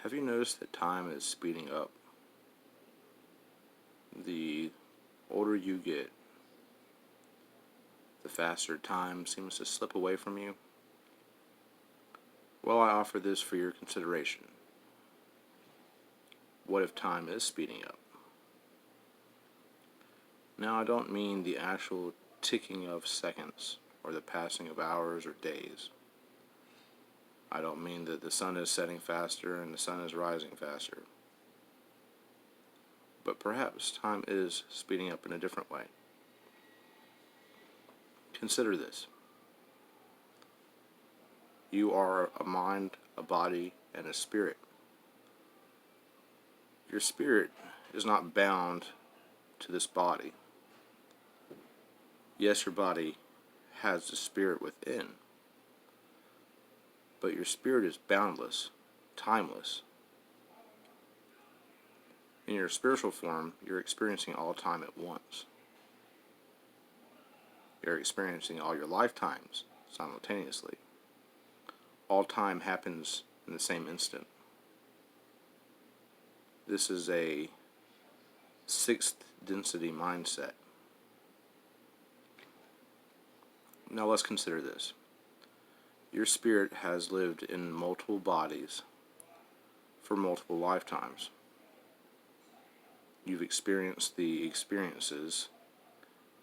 Have you noticed that time is speeding up? The older you get, the faster time seems to slip away from you. Well, I offer this for your consideration. What if time is speeding up? Now, I don't mean the actual ticking of seconds or the passing of hours or days. I don't mean that the sun is setting faster and the sun is rising faster. But perhaps time is speeding up in a different way. Consider this. You are a mind, a body, and a spirit. Your spirit is not bound to this body. Yes, your body has the spirit within, but your spirit is boundless, timeless. In your spiritual form, you're experiencing all time at once. You're experiencing all your lifetimes simultaneously. All time happens in the same instant. This is a sixth density mindset. Now let's consider this. Your spirit has lived in multiple bodies for multiple lifetimes. You've experienced the experiences,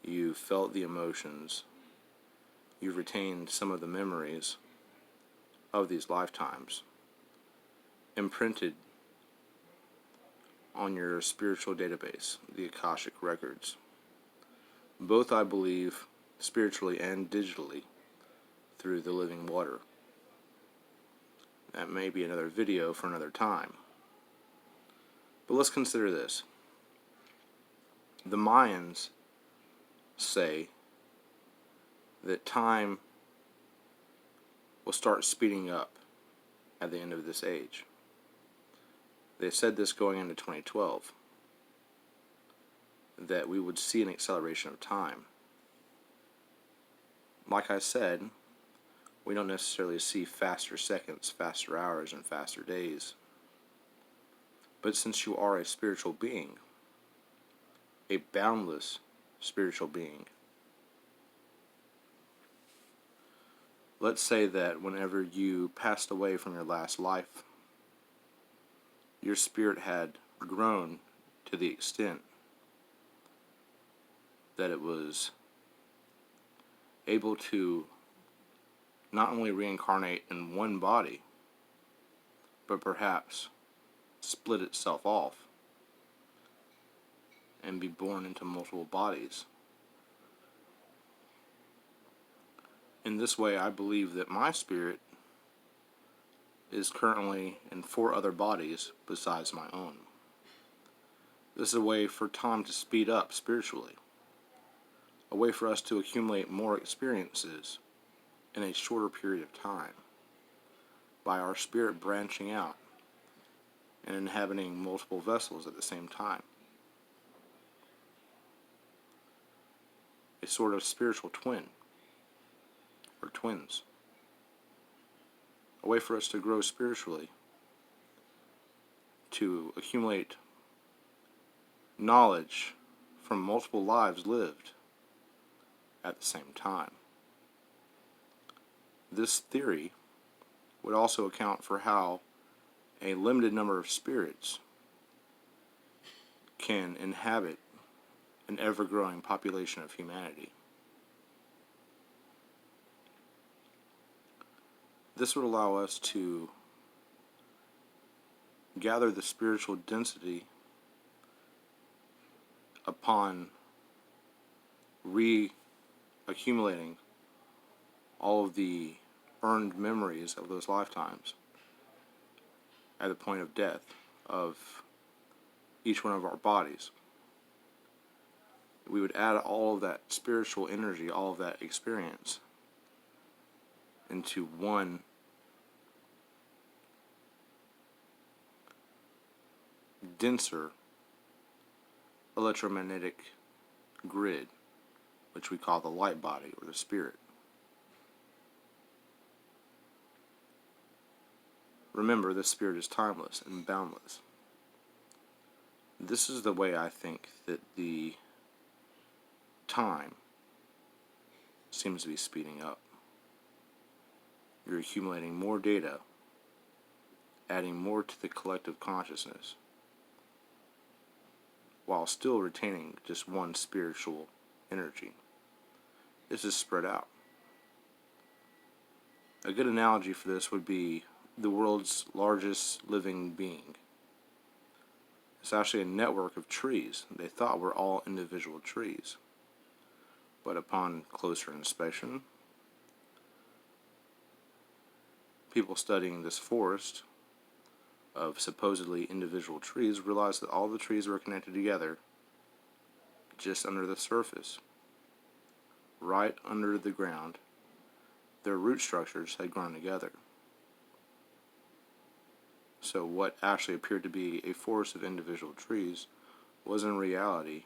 you've felt the emotions, you've retained some of the memories of these lifetimes, imprinted on your spiritual database, the Akashic Records. Both, I believe, spiritually and digitally, through the living water. That may be another video for another time. But let's consider this. The Mayans say that time will start speeding up at the end of this age. They said this going into 2012, that we would see an acceleration of time. Like I said, we don't necessarily see faster seconds, faster hours, and faster days. But since you are a spiritual being, a boundless spiritual being, let's say that whenever you passed away from your last life, your spirit had grown to the extent that it was able to not only reincarnate in one body, but perhaps split itself off and be born into multiple bodies. In this way, I believe that my spirit is currently in 4 other bodies besides my own. This is a way for time to speed up spiritually, a way for us to accumulate more experiences in a shorter period of time by our spirit branching out and inhabiting multiple vessels at the same time. A sort of spiritual twin, or twins. A way for us to grow spiritually, to accumulate knowledge from multiple lives lived at the same time. This theory would also account for how a limited number of spirits can inhabit an ever-growing population of humanity. This would allow us to gather the spiritual density upon re-accumulating all of the earned memories of those lifetimes at the point of death of each one of our bodies. We would add all of that spiritual energy, all of that experience, into one denser electromagnetic grid, which we call the light body or the spirit. remember, the spirit is timeless and boundless. This is the way I think that the time seems to be speeding up. You're accumulating more data, adding more to the collective consciousness, while still retaining just one spiritual energy. This is spread out. A good analogy for this would be the world's largest living being. It's actually a network of trees they thought were all individual trees. But upon closer inspection, people studying this forest of supposedly individual trees realized that all the trees were connected together just under the surface, right under the ground. Their root structures had grown together. So what actually appeared to be a forest of individual trees was in reality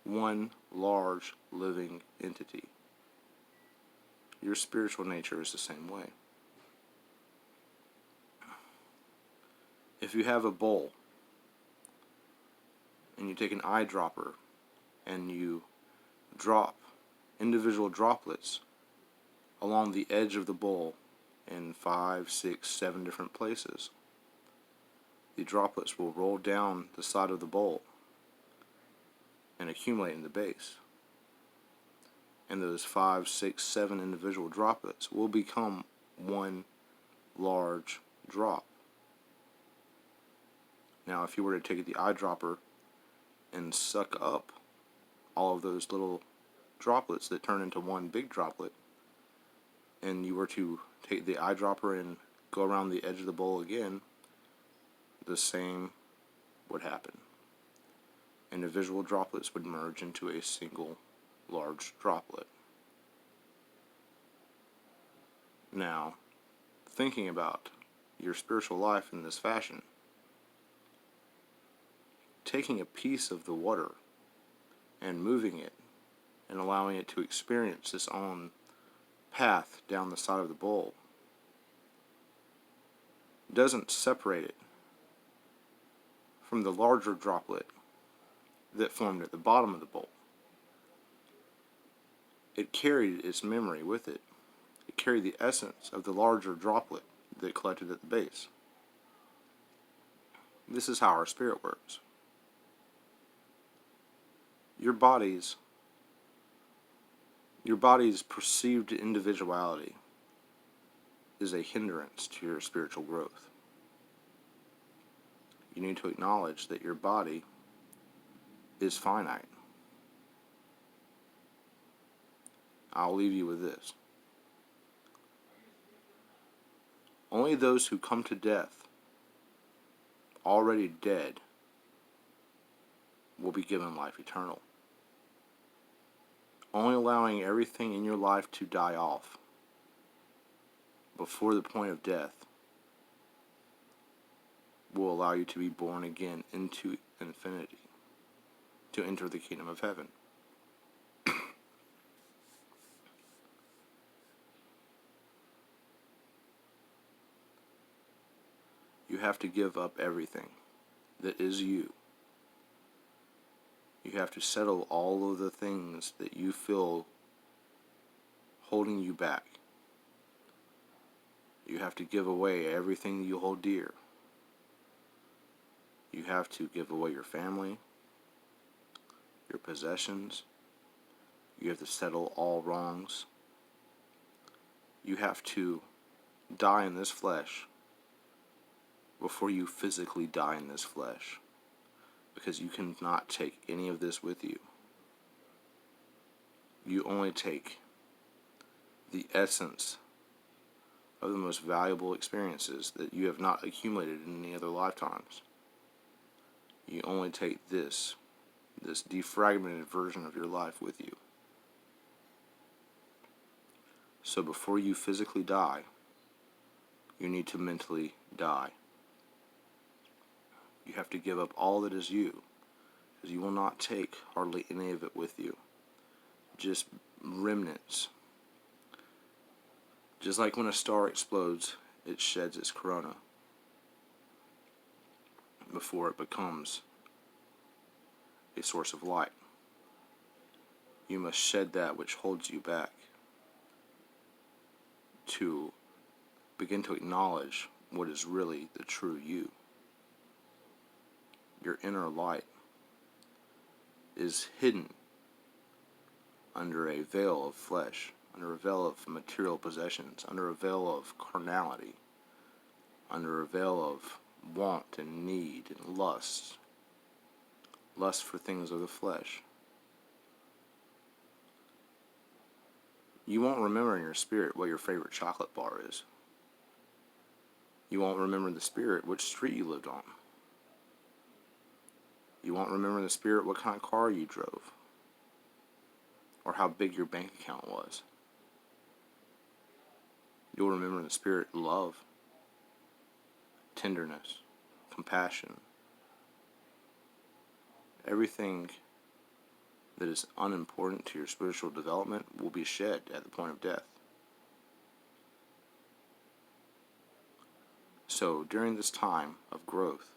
one large living entity. Your spiritual nature is the same way. If you have a bowl and you take an eyedropper and you drop individual droplets along the edge of the bowl in 5, 6, 7 different places, the droplets will roll down the side of the bowl and accumulate in the base. And those 5, 6, 7 individual droplets will become one large drop. Now, if you were to take the eyedropper and suck up all of those little droplets that turn into one big droplet, and you were to take the eyedropper and go around the edge of the bowl again, the same would happen. Individual droplets would merge into a single large droplet. Now, thinking about your spiritual life in this fashion, taking a piece of the water and moving it and allowing it to experience its own path down the side of the bowl doesn't separate it from the larger droplet that formed at the bottom of the bowl. It carried its memory with it. It carried the essence of the larger droplet that collected at the base. This is how our spirit works. Your body's perceived individuality is a hindrance to your spiritual growth. You need to acknowledge that your body is finite. I'll leave you with this. Only those who come to death already dead will be given life eternal. Only allowing everything in your life to die off before the point of death will allow you to be born again into infinity, to enter the kingdom of heaven. You have to give up everything that is you. You have to settle all of the things that you feel holding you back. You have to give away everything you hold dear. You have to give away your family, your possessions. You have to settle all wrongs. You have to die in this flesh before you physically die in this flesh, because you cannot take any of this with you. You only take the essence of the most valuable experiences that you have not accumulated in any other lifetimes. You only take this defragmented version of your life with you. So before you physically die, you need to mentally die. You have to give up all that is you, because you will not take hardly any of it with you. Just remnants. Just like when a star explodes, it sheds its corona. before it becomes a source of light. You must shed that which holds you back to begin to acknowledge what is really the true you. Your inner light is hidden under a veil of flesh, under a veil of material possessions, under a veil of carnality, under a veil of want and need and lust for things of the flesh. You won't remember in your spirit what your favorite chocolate bar is. You won't remember in the spirit which street you lived on. You won't remember in the spirit what kind of car you drove, or how big your bank account was. You'll remember in the spirit love, tenderness, compassion, everything that is unimportant to your spiritual development will be shed at the point of death. So during this time of growth,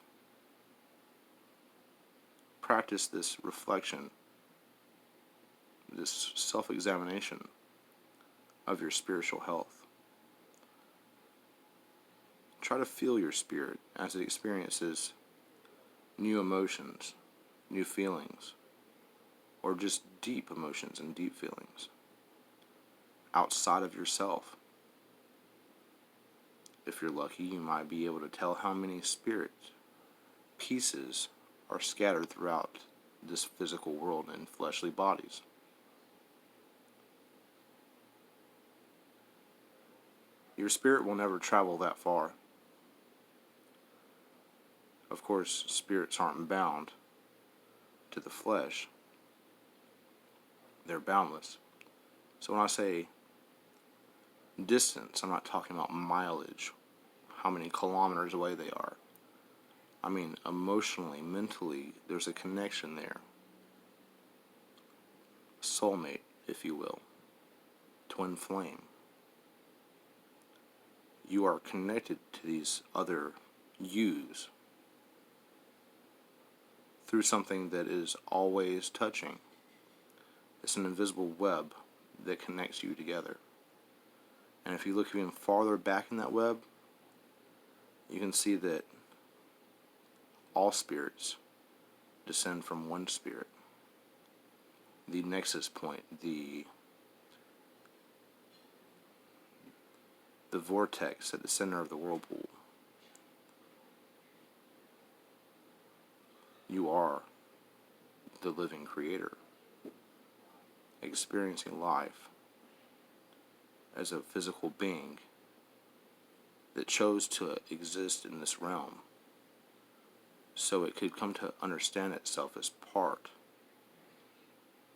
practice this reflection, this self-examination of your spiritual health. Try to feel your spirit as it experiences new emotions, new feelings, or just deep emotions and deep feelings outside of yourself. If you're lucky, you might be able to tell how many spirit pieces are scattered throughout this physical world in fleshly bodies. Your spirit will never travel that far. Of course, spirits aren't bound to the flesh. They're boundless. So when I say distance, I'm not talking about mileage, how many kilometers away they are. I mean emotionally, mentally, there's a connection there. Soulmate, if you will. Twin flame. You are connected to these other yous through something that is always touching. It's an invisible web that connects you together. And if you look even farther back in that web, you can see that all spirits descend from one spirit. The nexus point, the vortex at the center of the whirlpool. You are the living creator, experiencing life as a physical being that chose to exist in this realm so it could come to understand itself as part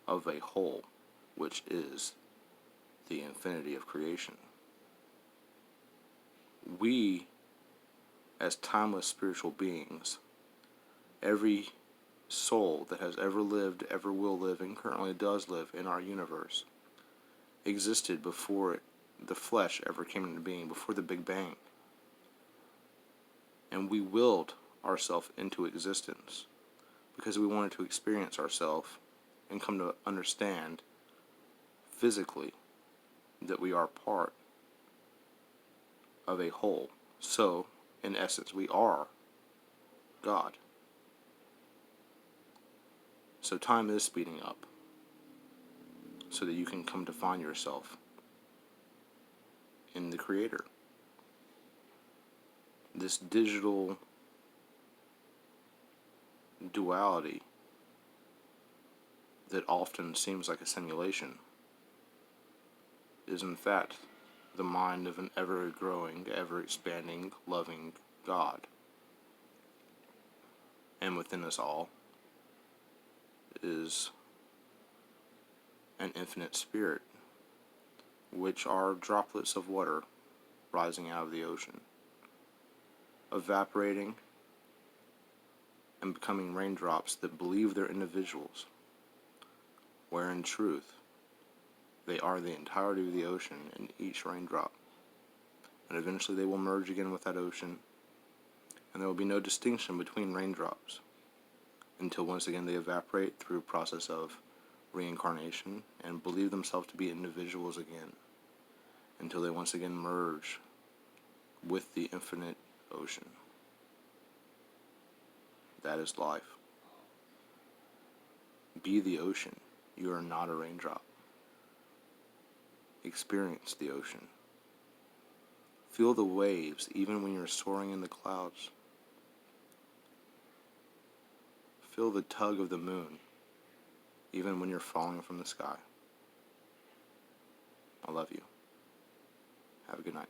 of a whole, which is the infinity of creation. We, as timeless spiritual beings, every soul that has ever lived, ever will live, and currently does live in our universe, existed before the flesh ever came into being, before the Big Bang. And we willed ourselves into existence because we wanted to experience ourselves and come to understand physically that we are part of a whole. So, in essence, we are God. So time is speeding up so that you can come to find yourself in the Creator. This digital duality that often seems like a simulation is in fact the mind of an ever-growing, ever-expanding, loving God. And within us all is an infinite spirit, which are droplets of water rising out of the ocean, evaporating and becoming raindrops that believe they're individuals, where in truth they are the entirety of the ocean in each raindrop. And eventually they will merge again with that ocean, and there will be no distinction between raindrops until once again they evaporate through a process of reincarnation and believe themselves to be individuals again, until they once again merge with the infinite ocean. That is life. Be the ocean. You are not a raindrop. Experience the ocean. Feel the waves even when you're soaring in the clouds. Feel the tug of the moon even when you're falling from the sky. I love you. Have a good night.